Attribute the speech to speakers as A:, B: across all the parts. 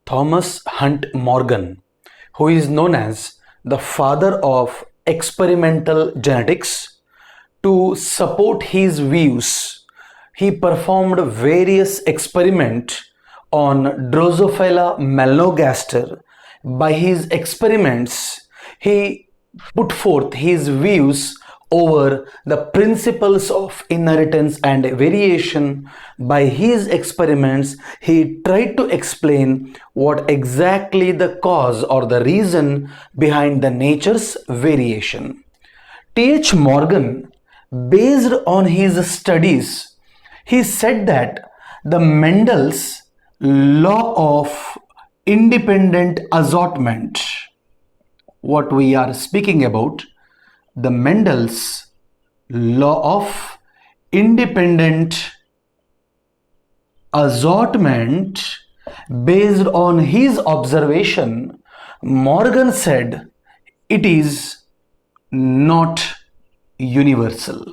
A: Thomas Hunt Morgan, who is known as the father of experimental genetics, to support his views, he performed various experiments on Drosophila melanogaster. By his experiments, he put forth his views over the principles of inheritance and variation. By his experiments, he tried to explain what exactly the cause or the reason behind the nature's variation. T.H. Morgan, based on his studies, he said that the Mendel's law of independent assortment, what we are speaking about, the Mendel's law of independent assortment, based on his observation, Morgan said it is not universal.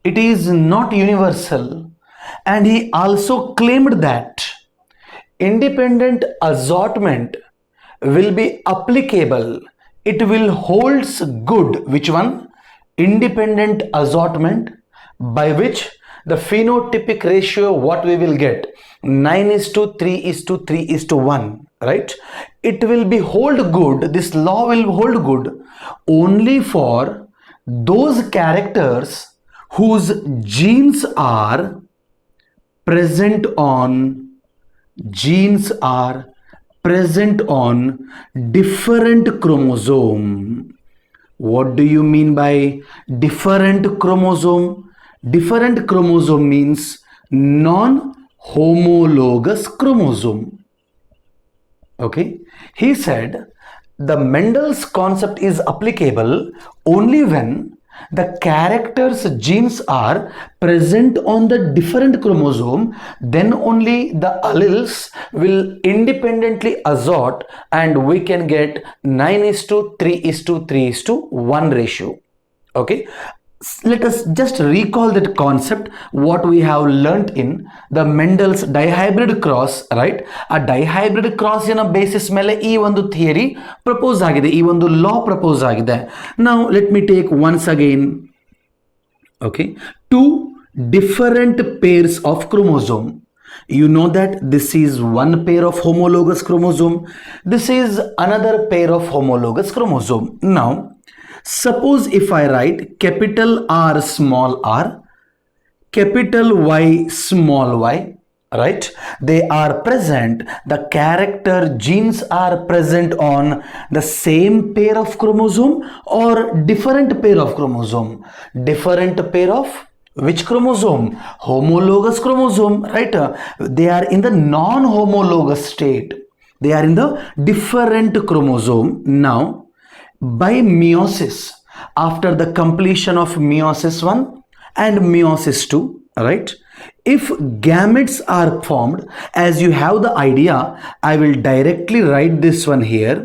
A: It is not universal, and he also claimed that independent assortment will be applicable. It will holds good. Which one? Independent assortment, by which the phenotypic ratio what we will get 9:3:3:1, right? It will be hold good. This law will hold good only for those characters whose genes are present on different chromosome. What do you mean by different chromosome? Different chromosome means non-homologous chromosome. Okay, he said the Mendel's concept is applicable only when the character's genes are present on the different chromosome, then only the alleles will independently assort and we can get 9:3:3:1 ratio. Okay, let us just recall that concept what we have learnt in the Mendel's dihybrid cross, right? A dihybrid cross ನ basis ಮೇಲೆ ಈ ಒಂದು theory propose ಆಗಿದೆ, ಈ ಒಂದು law propose ಆಗಿದೆ. Now let me take once again, okay, two different pairs of chromosome. You know that this is one pair of homologous chromosome, this is another pair of homologous chromosome. Now suppose if I write capital R small r, capital Y small y, right? They are present, the character genes are present on the same pair of chromosome or different pair of chromosome. Different pair of which chromosome? Homologous chromosome, right? They are in the non-homologous state. They are in the different chromosome. Now by meiosis, after the completion of meiosis 1 and meiosis 2, right, if gametes are formed, as you have the idea, I will directly write this one here.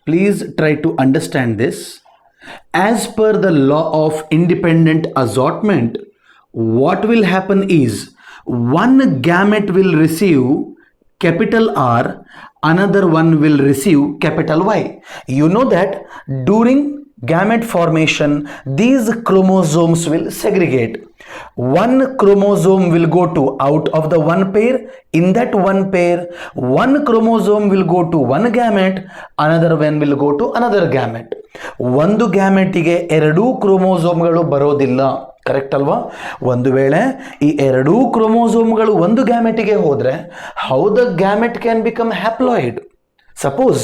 A: Please try to understand this. As per the law of independent assortment, what will happen is one gamete will receive capital R, another one will receive capital Y. You know that during gamete formation, these chromosomes will segregate. One chromosome will go to out of the one pair. In that one pair, one chromosome will go to one gamete, another one will go to another gamete. ಒಂದು ಗ್ಯಾಮೆಟಿಗೆ ಎರಡೂ ಕ್ರೋಮೋಸೋಮ್ಗಳು ಬರೋದಿಲ್ಲ, correct ಅಲ್ವಾ? ಒಂದು ವೇಳೆ ಈ ಎರಡೂ ಕ್ರೋಮೋಸೋಮ್ಗಳು ಒಂದು ಗ್ಯಾಮೆಟಿಗೆ ಹೋದರೆ how the gamete can become haploid. Suppose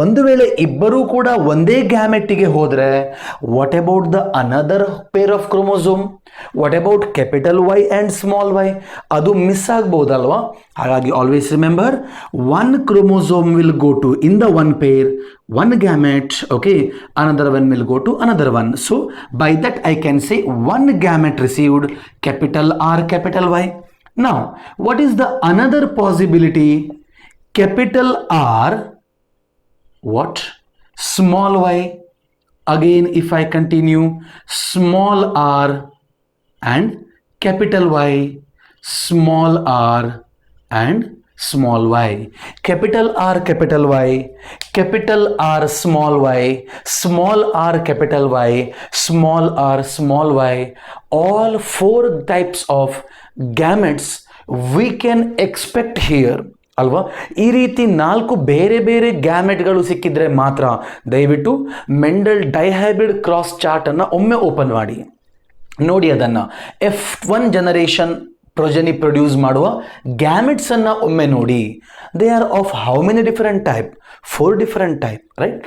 A: ಒಂದು ವೇಳೆ ಇಬ್ಬರೂ ಕೂಡ ಒಂದೇ ಗ್ಯಾಮೆಟಿಗೆ ಹೋದರೆ what about the another pair of chromosome? What about capital Y and small Y? ಅದು ಮಿಸ್ ಆಗ್ಬೋದಲ್ವಾ? ಹಾಗಾಗಿ always remember, one chromosome will go to in the one pair, one gamete, okay, another one will go to another one. So by that I can say one gamete received capital R, capital Y. Now what is the another possibility? Capital R, what? Small y. Again if I continue, small r and capital Y, small r and small y, capital R, capital Y, capital R, small y, small r, capital Y, small r, small y. All four types of gametes we can expect here. ಅಲ್ವಾ? ಈ ರೀತಿ 4 ಬೇರೆ ಬೇರೆ ಗ್ಯಾಮೆಟ್ಗಳು ಸಿಕ್ಕಿದ್ರೆ ಮಾತ್ರ ದಯವಿಟ್ಟು Mendel dihybrid cross chart ಅನ್ನು ಒಮ್ಮೆ ಓಪನ್ ಮಾಡಿ ನೋಡಿ. ಅದನ್ನು F1 ಜನರೇಷನ್ ಪ್ರೊಜೆನಿ ಪ್ರೊಡ್ಯೂಸ್ ಮಾಡುವ ಗ್ಯಾಮೆಟ್ಸ್ ಅನ್ನ ಒಮ್ಮೆ ನೋಡಿ. They are of how many different type? 4 different type, right?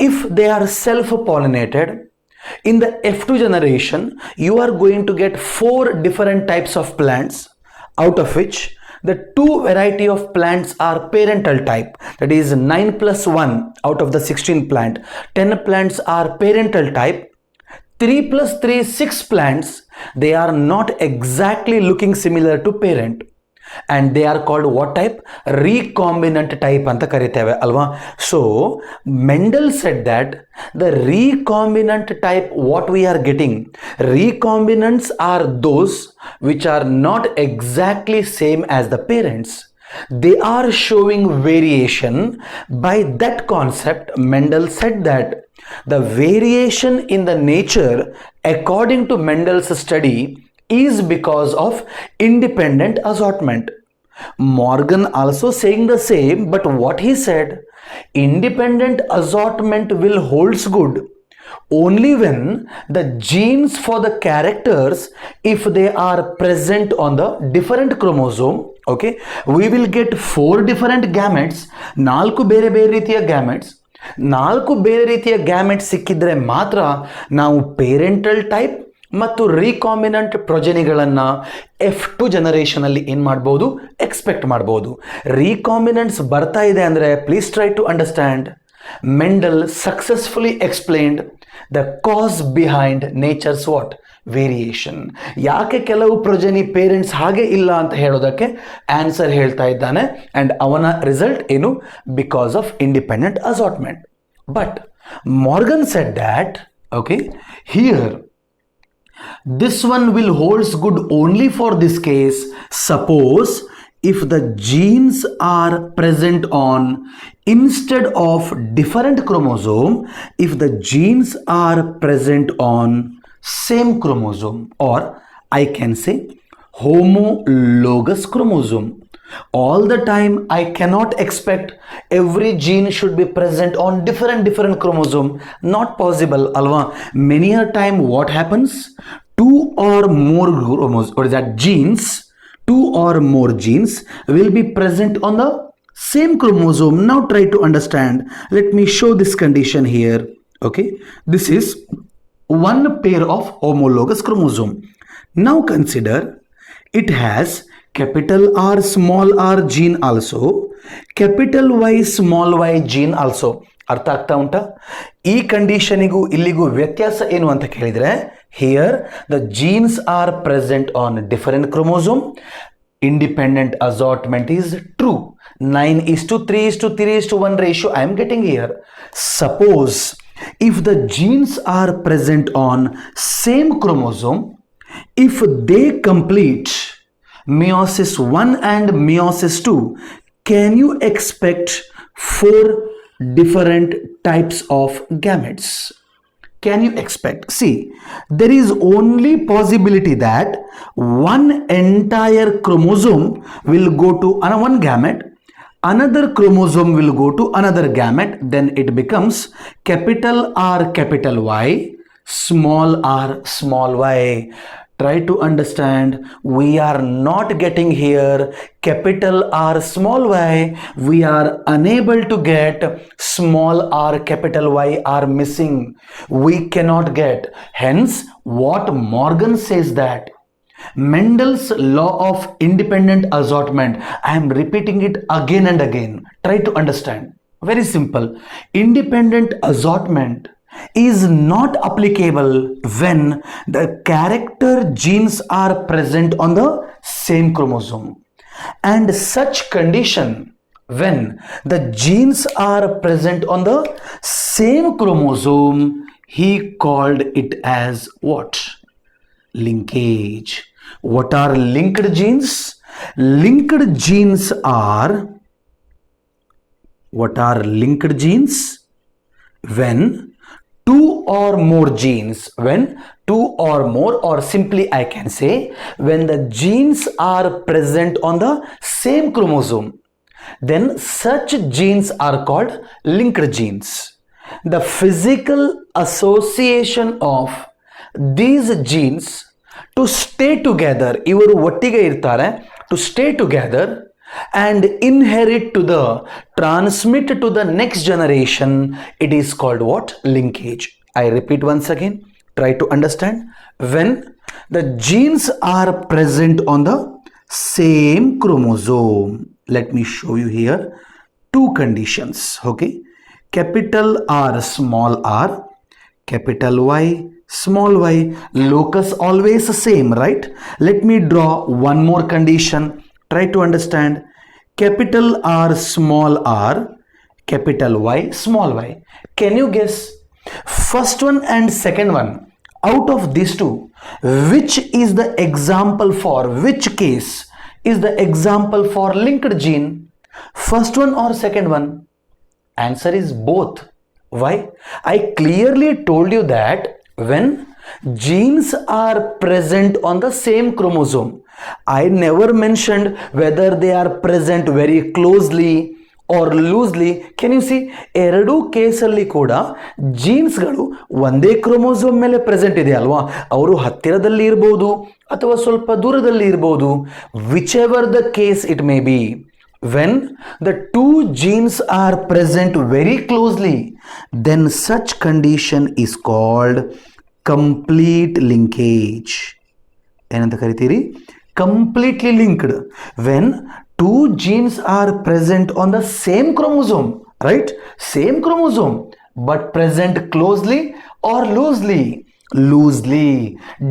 A: If they are self pollinated, in the F2 generation you are going to get 4 different types of plants, out of which the 2 variety of plants are parental type, that is 9 plus 1 out of the 16 plant, 10 plants are parental type, 3 plus 3 6 plants, they are not exactly looking similar to parent, and they are called what type? Recombinant type anta kariteve alva. So Mendel said that the recombinant type what we are getting, recombinants are those which are not exactly same as the parents. They are showing variation. By that concept, Mendel said that the variation in the nature according to Mendel's study is because of independent assortment. Morgan also saying the same, but what he said, independent assortment will holds good only when the genes for the characters, if they are present on the different chromosome, okay, we will get 4 different gametes, 4 ಬೇರೆ ಬೇರೆ ರೀತಿಯ gametes, 4 ಬೇರೆ ರೀತಿಯ gametes ಸಿಕ್ಕಿದ್ರೆ ಮಾತ್ರ ನಾವು parental type ಮತ್ತು recombinant ಪ್ರೊಜೆನಿಗಳನ್ನು F2 ಜನರೇಷನ್ ಅಲ್ಲಿ ಏನು ಮಾಡಬಹುದು? ಎಕ್ಸ್ಪೆಕ್ಟ್ ಮಾಡಬಹುದು. ರೀಕಾಂಬಿನೆಂಟ್ಸ್ ಬರ್ತಾ ಇದೆ ಅಂದರೆ please try to understand. Mendel successfully explained the cause behind nature's what? Variation. ಯಾಕೆ ಕೆಲವು ಪ್ರೊಜೆನಿ ಪೇರೆಂಟ್ಸ್ ಹಾಗೆ ಇಲ್ಲ ಅಂತ ಹೇಳೋದಕ್ಕೆ ಆನ್ಸರ್ ಹೇಳ್ತಾ ಇದ್ದಾನೆ. ಆ್ಯಂಡ್ ಅವನ ರಿಸಲ್ಟ್ ಏನು? Because of independent assortment. But Morgan shed that okay here this one will holds good only for this case. Suppose if the genes are present on, instead of different chromosome, if the genes are present on same chromosome, or I can say homologous chromosome. All the time I cannot expect every gene should be present on different chromosome. Not possible, alva. Many a time what happens? 2 or more chromosomes, or is that genes, 2 or more genes will be present on the same chromosome. Now try to understand. Let me show this condition here. Okay, this is one pair of homologous chromosome. Now consider it has capital R small r gene also, capital Y small y gene also. ಅರ್ಥ ಆಗ್ತಾ ಉಂಟಾ? ಈ ಕಂಡೀಷನಿಗೂ ಇಲ್ಲಿಗೂ ವ್ಯತ್ಯಾಸ ಏನು ಅಂತ ಕೇಳಿದರೆ, here the jeans are present on different chromosome, independent assortment is true. 9:3:3:1 ratio I am getting here. Suppose if the genes are present on same chromosome, if they complete meiosis 1 and meiosis 2, can you expect 4 different types of gametes? Can you expect? See, there is only possibility that one entire chromosome will go to one gamete, another chromosome will go to another gamete, then it becomes capital R capital Y, small r small y. Try to understand, we are not getting here capital R small y, we are unable to get small r capital Y are missing, we cannot get. Hence what Morgan says that Mendel's law of independent assortment, I am repeating it again and again, try to understand. Very simple. Independent assortment is not applicable when the character genes are present on the same chromosome, and such condition when the genes are present on the same chromosome, he called it as what? Linkage. What are linked genes? Linked genes are, what are linked genes? When two or more genes, or simply I can say, when the genes are present on the same chromosome, then such genes are called linked genes. The physical association of these genes to stay together, ಇವರು ಒಟ್ಟಿಗೆ ಇರ್ತಾರೆ, to stay together and inherit to the, transmit to the next generation, it is called what? Linkage. I repeat once again, try to understand. When the genes are present on the same chromosome, let me show you here two conditions. Okay, capital R, small r, capital Y, small y, locus always the same, right? Let me draw one more condition. Try to understand. Capital R, small r, capital Y, small y. Can you guess first one and second one, out of these two, which is the example for, which case is the example for linked gene? First one or second one? Answer is both. Why? I clearly told you that when genes are present on the same chromosome, I never mentioned whether they are present very closely or loosely. Can you see? ಎರಡು ಕೇಸಲ್ಲಿ ಕೂಡ ಜೀನ್ಸ್ಗಳು ಒಂದೇ chromosome ಮೇಲೆ present ಇದೆ ಅಲ್ವಾ? ಅವರು ಹತ್ತಿರದಲ್ಲಿ ಇರ್ಬೋದು ಅಥವಾ ಸ್ವಲ್ಪ ದೂರದಲ್ಲಿ ಇರ್ಬೋದು. Which ever the case it may be, when the two genes are present very closely, then such condition is called complete linkage. ಏನಂತ ಕರಿತೀರಿ? Completely linked. When two genes are present on the same chromosome, right? Same chromosome, but present closely or loosely? Loosely,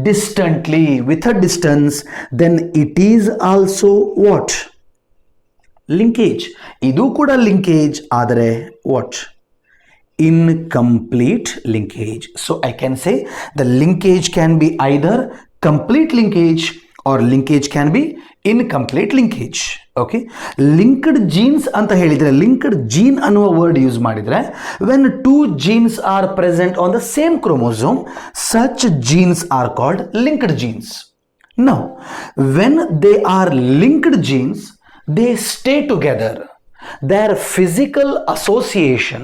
A: distantly, with a distance, then it is also what? Linkage. ಇದು ಕೂಡ linkage ಆದರೆ what? Incomplete linkage. So I can say the linkage can be either complete linkage or linkage can be incomplete linkage. Okay, linked genes ಅಂತ ಹೇಳಿದ್ರೆ, linked gene ಅನ್ನುವ word use ಮಾಡಿದ್ರೆ, when two genes are present on the same chromosome, such genes are called linked genes. Now when they are linked genes, they stay together. Their physical association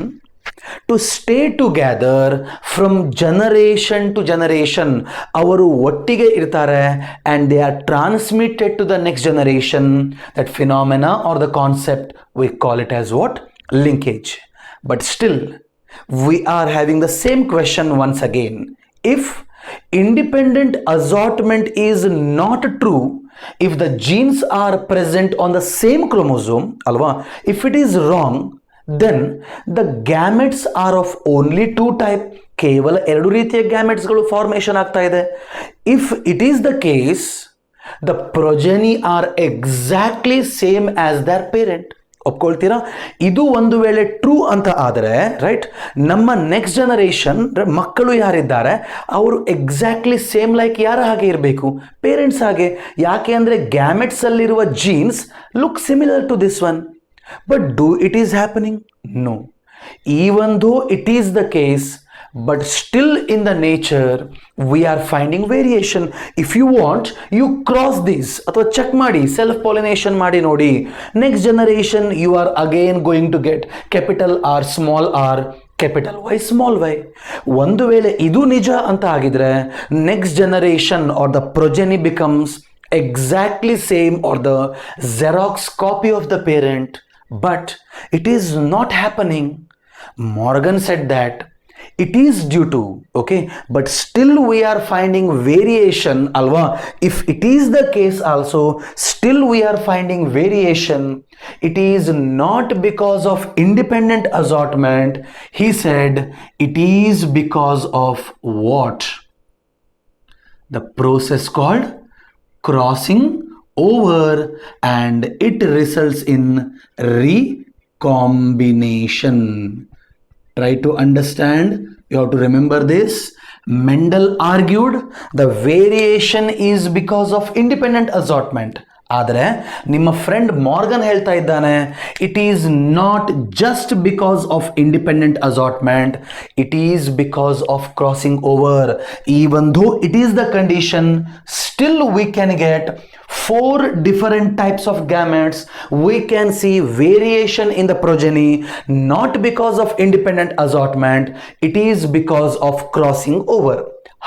A: to stay together from generation to generation, ಅವರು ಒಟ್ಟಿಗೆ ಇರ್ತಾರೆ and they are transmitted to the next generation. That phenomena or the concept, we call it as what? Linkage. But still we are having the same question once again. If independent assortment is not true, if the genes are present on the same chromosome, alva, if it is wrong, then the gametes are of only two type. ಕೇವಲ ಎರಡು ರೀತಿಯ ಗ್ಯಾಮೆಟ್ಸ್ಗಳು formation ಆಗ್ತಾ ಇದೆ. If it is the case, the progeny are exactly same as their parent. ಒಪ್ಕೊಳ್ತೀರಾ? ಇದು ಒಂದು ವೇಳೆ true ಅಂತ ಆದರೆ, ರೈಟ್, ನಮ್ಮ ನೆಕ್ಸ್ಟ್ ಜನರೇಷನ್ ಮಕ್ಕಳು ಯಾರಿದ್ದಾರೆ ಅವರು ಎಕ್ಸಾಕ್ಟ್ಲಿ ಸೇಮ್ ಲೈಕ್ ಯಾರ ಹಾಗೆ ಇರಬೇಕು? ಪೇರೆಂಟ್ಸ್ ಹಾಗೆ. ಯಾಕೆ ಅಂದರೆ ಗ್ಯಾಮೆಟ್ಸ್ ಅಲ್ಲಿರುವ genes look similar to this one. But do it is happening? No. Even though it is the case, but still in the nature we are finding variation. If you want, you cross this ಅಥವಾ check ಮಾಡಿ, self pollination ಮಾಡಿ ನೋಡಿ. Next generation you are again going to get capital R, small r, capital Y, small y. ಒಂದು ವೇಳೆ ಇದು ನಿಜ ಅಂತ ಆಗಿದ್ರೆ, next generation or the progeny becomes exactly same or the Xerox copy of the parent. But it is not happening. Morgan said that it is due to, okay, but still we are finding variation, alva. If it is the case also, still we are finding variation. It is not because of independent assortment. He said it is because of what? The process called crossing over, and it results in recombination. Try to understand. You have to remember this. Mendel argued the variation is because of independent assortment. ಆದರೆ ನಿಮ್ಮ friend Morgan ಹೇಳ್ತಾ ಇದ್ದಾನೆ, it is not just because of independent assortment, it is because of crossing over. Even though it is the condition, still we can get 4 different types of gametes. We can see variation in the progeny, not because of independent assortment, it is because of crossing over.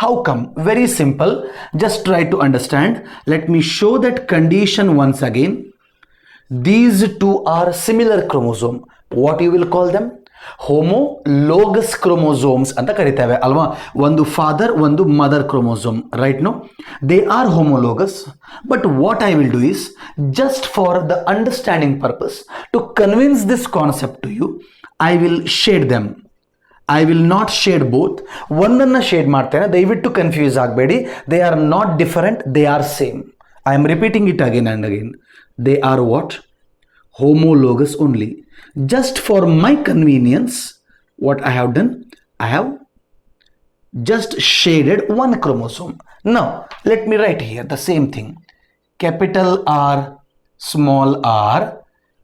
A: How come? Very simple. Just try to understand. Let me show that condition once again. These two are similar chromosome. What you will call them? Homologous chromosomes ಅಂತ ಕರಿತೇವೆ ಅಲ್ವಾ. ಒಂದು father ಒಂದು mother chromosome, right? No, they are homologous. But what I will do is, just for the understanding purpose, to convince this concept to you, I will shade them. I will not shade both. ಒಂದನ್ನು shade ಮಾಡ್ತೇನೆ, ದಯವಿಟ್ಟು confuse ಆಗಬೇಡಿ. They are not different, they are same. I am repeating it again and again. They are what? Homologous only. Just for my convenience, what I have done, I have just shaded one chromosome. Now let me write here the same thing. Capital R, small r,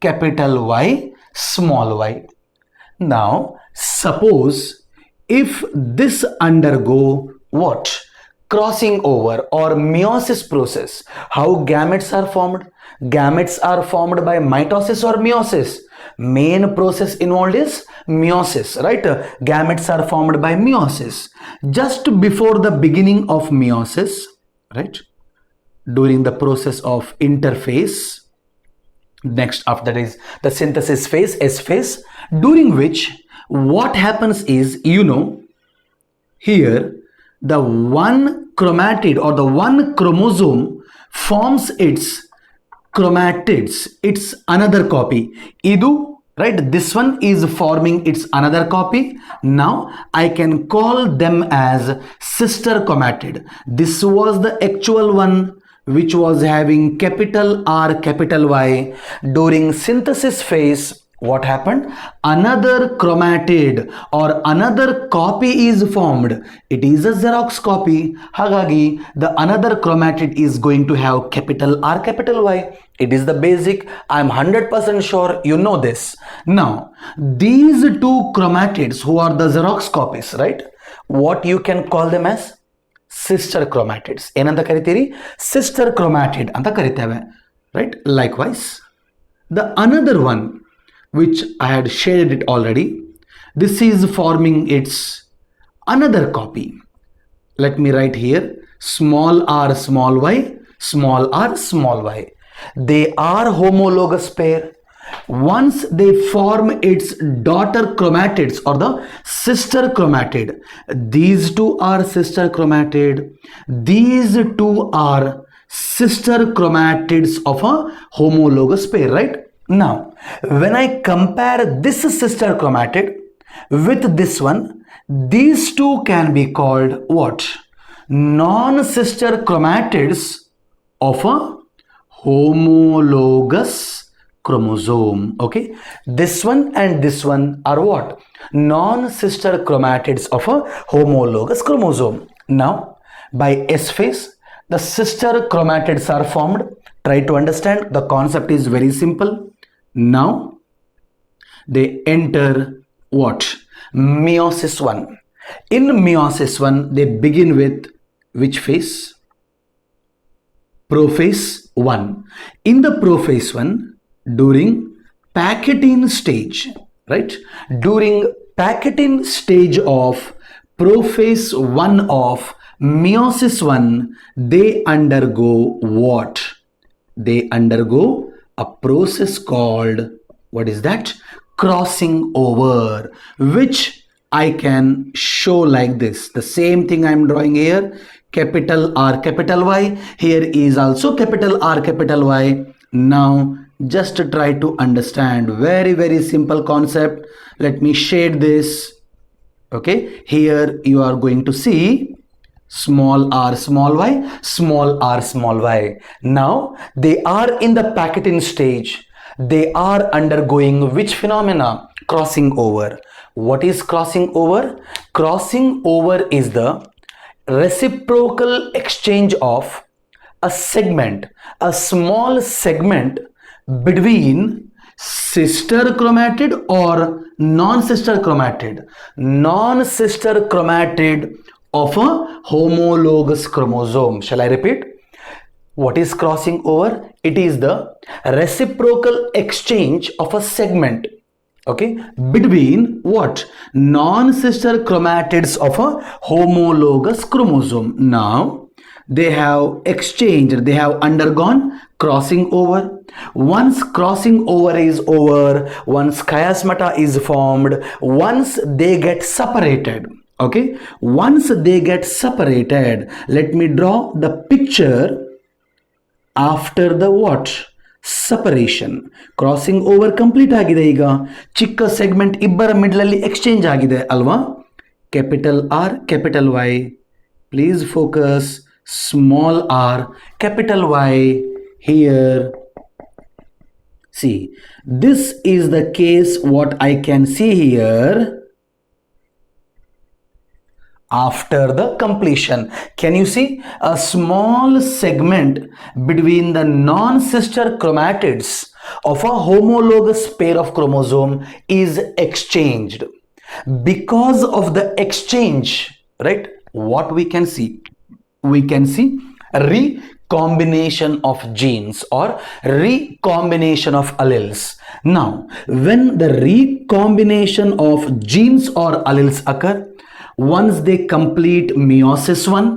A: capital Y, small y. Now suppose if this undergo what? Crossing over or meiosis process. How gametes are formed? Gametes are formed by mitosis or meiosis. Main process involved is meiosis, right? Gametes are formed by meiosis. Just before the beginning of meiosis, right? During the process of interphase, next after that is the synthesis phase, S phase, during which what happens is, you know, here the one chromatid or the one chromosome forms its chromatids, it's another copy. Idu, right? This one is forming its another copy. Now I can call them as sister chromatid. This was the actual one which was having capital R, capital Y. During synthesis phase, what happened? Another chromatid or another copy is formed. It is a Xerox copy. Hagagi, the another chromatid is going to have capital R, capital Y. It is the basic. I am 100% sure you know this. Now, these two chromatids who are the Xerox copies, right? What you can call them as? Sister chromatids. ಏನಂತ ಕರಿತೀರಿ? Sister chromatid ಅಂತ ಕರಿತೇವೆ, right? Likewise, the another one which I had shaded it already, this is forming its another copy. Let me write here small r, small y, small r, small y. They are homologous pair. Once they form its daughter chromatids or the sister chromatid, these two are sister chromatid, these two are sister chromatids of a homologous pair, right? Now when I compare this sister chromatid with this one, these two can be called what? Non-sister chromatids of a homologous chromosome. Okay, this one and this one are what? Non-sister chromatids of a homologous chromosome. Now by S phase, the sister chromatids are formed. Try to understand, the concept is very simple. Now they enter what? Meiosis 1. In meiosis 1, they begin with which phase? Prophase 1. In the prophase 1, during Packettine stage, right? During Packettine stage of prophase 1 of meiosis 1, they undergo what? They undergo a process called, what is that? Crossing over, which I can show like this. The same thing I am drawing here, capital R, capital Y. Here is also capital R, capital Y. Now just try to understand, very very simple concept. Let me shade this. Okay, here you are going to see small r, small y, small r, small y. Now they are in the Packettine stage. They are undergoing which phenomena? Crossing over. What is crossing over? Crossing over is the reciprocal exchange of a segment, a small segment between sister chromatid or non-sister chromatid, non-sister chromatid of a homologous chromosome. Shall I repeat? What is crossing over? It is the reciprocal exchange of a segment, okay, between what? Non-sister chromatids of a homologous chromosome. Now they have exchanged, they have undergone crossing over. Once crossing over is over, once chiasmata is formed, once they get separated, okay, once they get separated, let me draw the picture after the what? Separation. Crossing over complete ಆಗಿದೆ. ಈಗ ಚಿಕ್ಕ segment ಇಬ್ಬರ ಮಿಡ್ಲಲ್ಲಿ exchange ಆಗಿದೆ ಅಲ್ವಾ? Capital R, capital Y, please focus. Small R, capital Y here. See, this is the case what I can see here after the completion. Can you see a small segment between the non-sister chromatids of a homologous pair of chromosome is exchanged? Because of the exchange, right, what we can see? We can see recombination of genes or recombination of alleles. Now, when the recombination of genes or alleles occur, once they complete meiosis 1,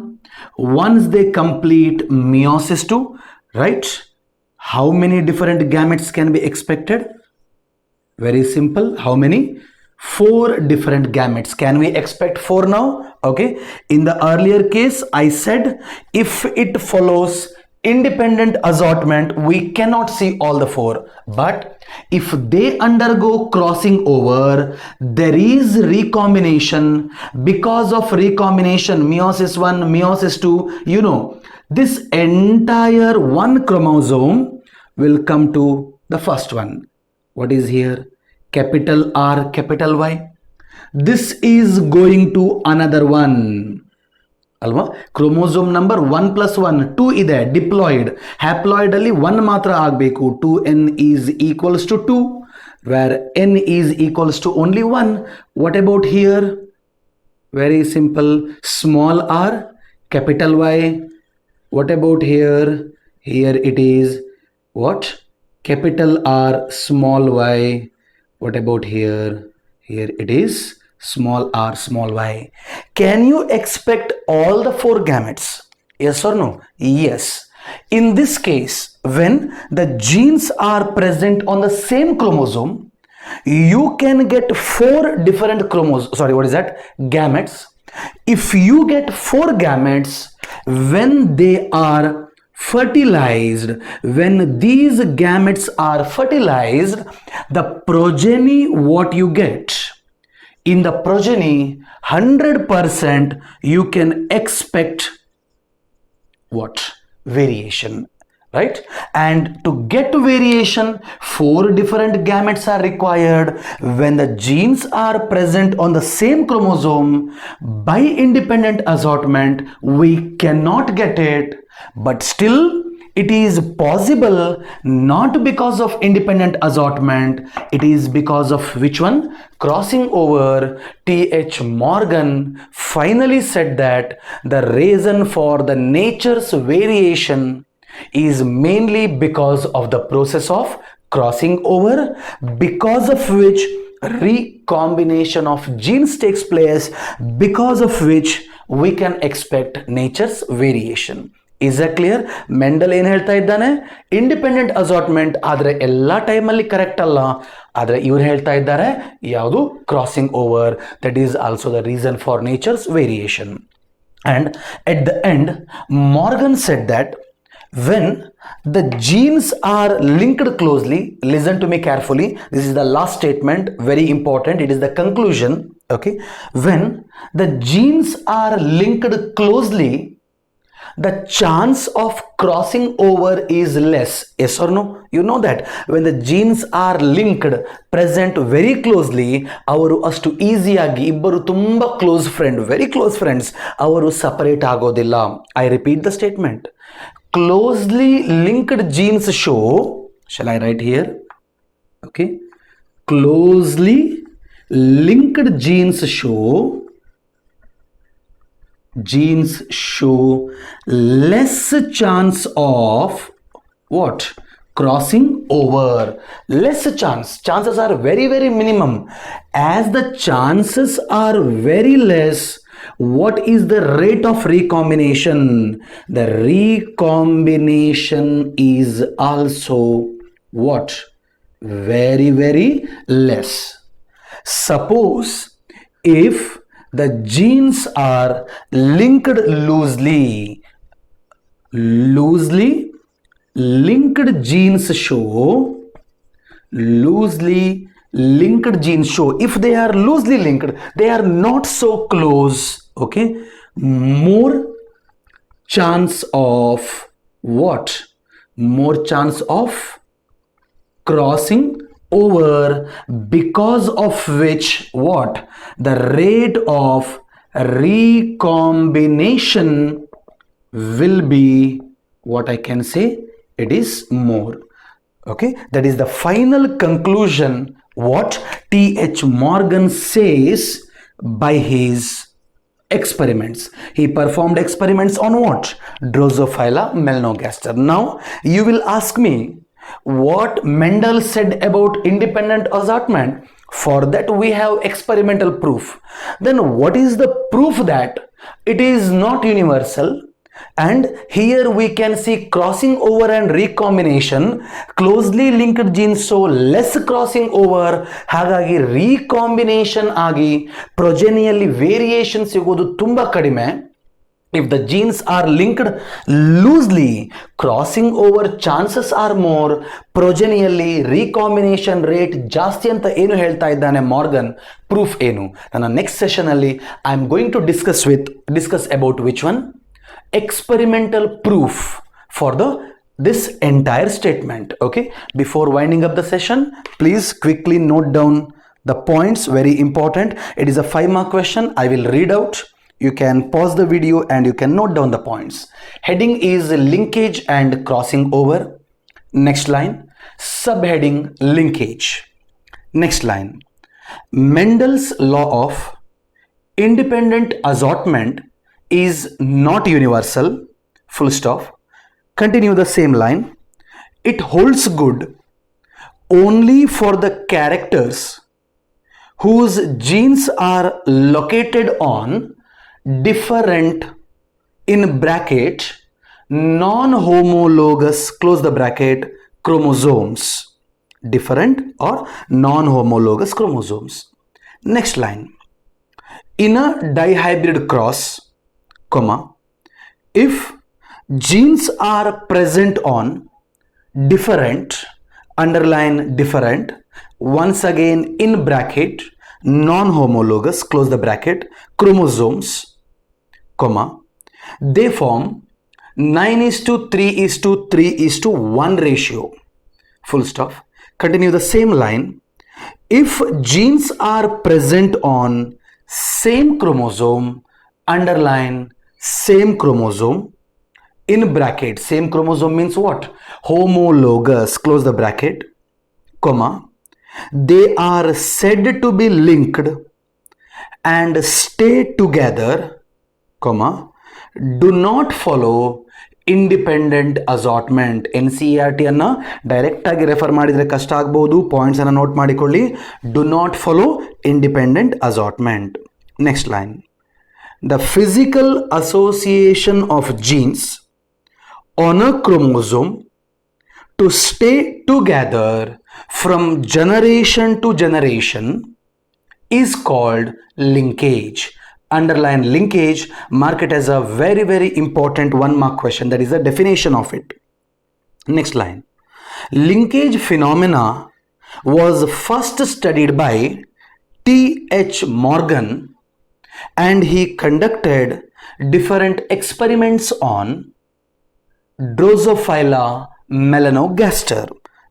A: once they complete meiosis 2, right, how many different gametes can be expected? Very simple. How many? 4 different gametes. Can we expect 4 now? Okay. In the earlier case, I said if it follows independent assortment, we cannot see all the 4. But if they undergo crossing over, there is recombination. Because of recombination, meiosis 1, meiosis 2, you know, this entire one chromosome will come to the first one. What is here? Capital R, capital Y. This is going to another one. ಅಲ್ವಾ? Chromosome number 1 + 1 2 ಇದೆ, diploid. Haploid ಅಲ್ಲಿ 1 ಮಾತ್ರ ಆಗಬೇಕು. 2n is equals to 2, where n is equals to only 1. What about here? Very simple. Small R, capital Y. What about here? Here it is what? Capital R, small Y. What about here? Here it is small r, small y. Can you expect all the 4 gametes? Yes or no? Yes. In this case, when the genes are present on the same chromosome, you can get 4 different chromosomes. Sorry, what is that? Gametes. If you get 4 gametes, when they are fertilized, when these gametes are fertilized, the progeny what you get, in the progeny 100% you can expect what? Variation, right? And to get variation, 4 different gametes are required. When the genes are present on the same chromosome, by independent assortment we cannot get it. But still it is possible, not because of independent assortment, it is because of which one? Crossing over. T.H. Morgan finally said that the reason for the nature's variation is mainly because of the process of crossing over, because of which recombination of genes takes place, because of which we can expect nature's variation. Is that clear? Mendel ಏನು ಹೇಳ್ತಾ ಇದ್ದಾನೆ? Independent assortment ಆದರೆ ಎಲ್ಲ ಟೈಮಲ್ಲಿ correct ಅಲ್ಲ, ಆದರೆ ಇವ್ರು ಹೇಳ್ತಾ ಇದ್ದಾರೆ ಯಾವುದು? Crossing over. That is also the reason for nature's variation. And at the end, Morgan said that when the genes are linked closely, listen to me carefully, this is the last statement, very important, it is the conclusion, okay? When the genes are linked closely, the chance of crossing over is less. Yes or no? You know that when the genes are linked, present very closely, ಅವರು ಅಷ್ಟು ಈಸಿಯಾಗಿ ಇಬ್ಬರು ತುಂಬ close friend, very close friends, ಅವರು separate ಆಗೋದಿಲ್ಲ. I repeat the statement. closely linked genes show, shall I write here? Okay, closely linked genes show less chance of what? Crossing over. Less chance. Chances are very, very minimum. As the chances are very less, what is the rate of recombination? The recombination is also what? Very, very less. Suppose if the genes are linked loosely linked genes show if they are loosely linked, they are not so close, okay, more chance of what? More chance of crossing over, because of which what? The rate of recombination will be what I can say, it is more. Okay, that is the final conclusion what T.H. Morgan says by his experiments. He performed experiments on what? Drosophila melanogaster. Now you will ask me what Mendel said about independent assortment. For that we have experimental proof. Then what is the proof that it is not universal? And here we can see crossing over and recombination. Closely linked genes show less crossing over, ಹಾಗಾಗಿ recombination ಆಗಿ ಪ್ರೊಜೆನಿಯಲ್ಲಿ variation ಸಿಗೋದು ತುಂಬಾ ಕಡಿಮೆ. If the genes are linked loosely, crossing over chances are more. ಪ್ರೊಜೆನಿಯಲ್ಲಿ recombination rate ಜಾಸ್ತಿ ಅಂತ ಏನು ಹೇಳ್ತಾ ಇದ್ದಾನೆ ಮಾರ್ಗನ್, ಪ್ರೂಫ್ ಏನು? ನನ್ನ ನೆಕ್ಸ್ಟ್ ಸೆಷನ್ ಅಲ್ಲಿ I am going to discuss about which one? Experimental proof for this entire statement. Okay, before winding up the session, please quickly note down the points, very important. It is a 5-mark question. I will read out. You can pause the video and you can note down the points. Heading is linkage and crossing over. Next line, subheading linkage. Next line, Mendel's law of independent assortment is not universal, full stop. Continue the same line. It holds good only for the characters whose genes are located on different, in bracket, non-homologous, close the bracket, chromosomes. Different or non-homologous chromosomes. Next line. In a dihybrid cross, comma, if genes are present on different, underline different, once again in bracket, non-homologous, close the bracket, chromosomes, comma, they form 9:3:3:1 ratio, full stop. Continue the same line. If genes are present on same chromosome, underline same chromosome, in bracket, same chromosome means what? Homologous, close the bracket, comma, they are said to be linked and stay together, comma, do not follow independent assortment. NCERT ಅನ್ನ direct ಆಗಿ refer ಮಾಡಿದ್ರೆ ಕಷ್ಟ ಆಗಬಹುದು, points ಅನ್ನ note ಮಾಡಿಕೊಳ್ಳಿ. Do not follow independent assortment. Next line. The physical association of genes on a chromosome to stay together from generation to generation is called linkage. Underline linkage, mark it as a very, very important 1-mark question. That is the definition of it. Next line. Linkage phenomena was first studied by T.H. Morgan, and he conducted different experiments on Drosophila melanogaster.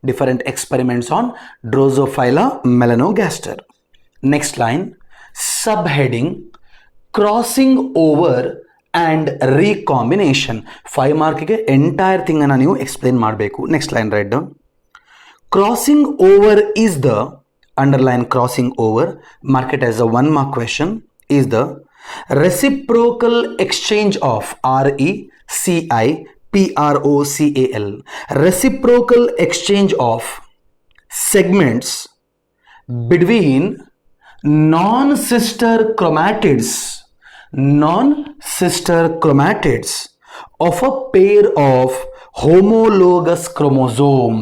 A: Different experiments on Drosophila melanogaster. Next line, subheading, crossing over and recombination. 5 ಮಾರ್ಕಿಗೆ entire thing ಅನ್ನು ನೀವು explain ಮಾಡಬೇಕು. Next line write down. Crossing over is the, underline crossing over, mark it as a 1 mark question, is the reciprocal exchange of, RECIPROCAL, reciprocal exchange of segments between non-sister chromatids of a pair of homologous chromosome,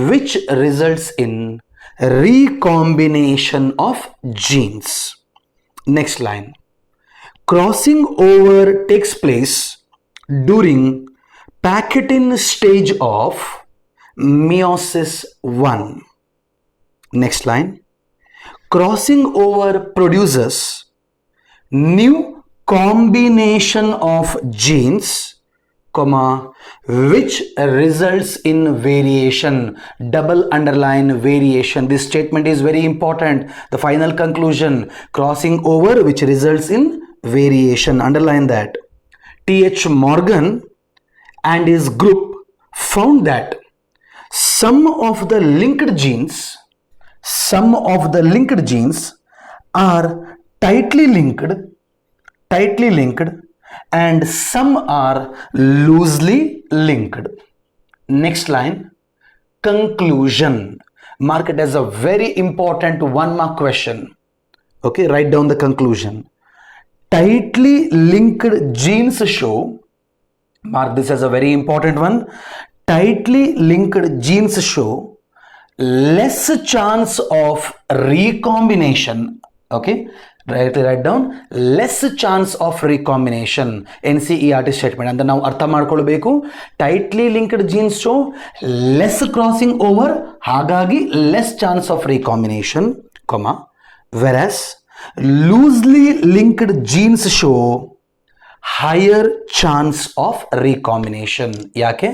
A: which results in recombination of genes. Next line. Crossing over takes place during Packetin stage of meiosis 1. Next line. Crossing over produces new combination of genes, which results in variation. Double underline variation. This statement is very important. The final conclusion. Crossing over which results in variation. Underline that. T.H. Morgan and his group found that some of the linked genes are tightly linked and some are loosely linked. Next line. Conclusion. Mark it as a very important 1 mark question. Okay, write down the conclusion. Tightly linked genes show, mark this as a very important one, tightly linked genes show less chance of recombination. Okay, write down less chance of recombination. NCERT statement. And ನಾವು ಅರ್ಥ ಮಾಡ್ಕೊಳ್ಬೇಕು. Tightly linked genes show less crossing over, ಹಾಗಾಗಿ less chance of recombination, whereas loosely linked genes show higher chance of recombination. ಯಾಕೆ?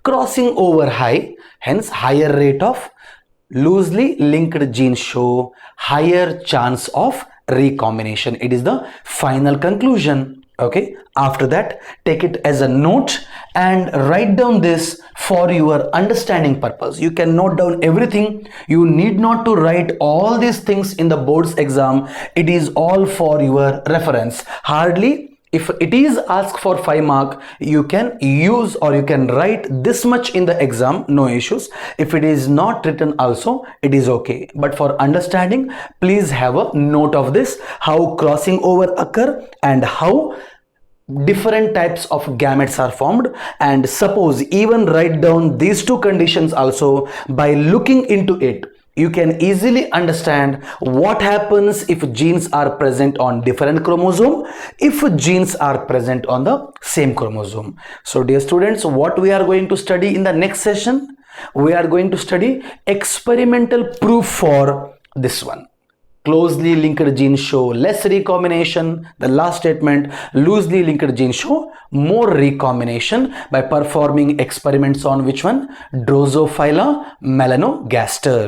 A: Crossing over high, hence higher rate of loosely linked genes show higher chance of recombination. It is the final conclusion. Okay, after that take it as a note and write down this for your understanding purpose. You can note down everything. You need not to write all these things in the board's exam. It is all for your reference. Hardly, if it is asked for 5 mark, you can use or you can write this much in the exam, no issues. If it is not written also, it is okay. But for understanding, please have a note of this, how crossing over occur and how different types of gametes are formed. And suppose even write down these 2 conditions also. By looking into it, you can easily understand what happens if genes are present on different chromosome, if genes are present on the same chromosome. So dear students, what we are going to study in the next session, we are going to study experimental proof for this one. Closely linked genes show less recombination. The last statement, loosely linked genes show more recombination by performing experiments on which one? Drosophila melanogaster.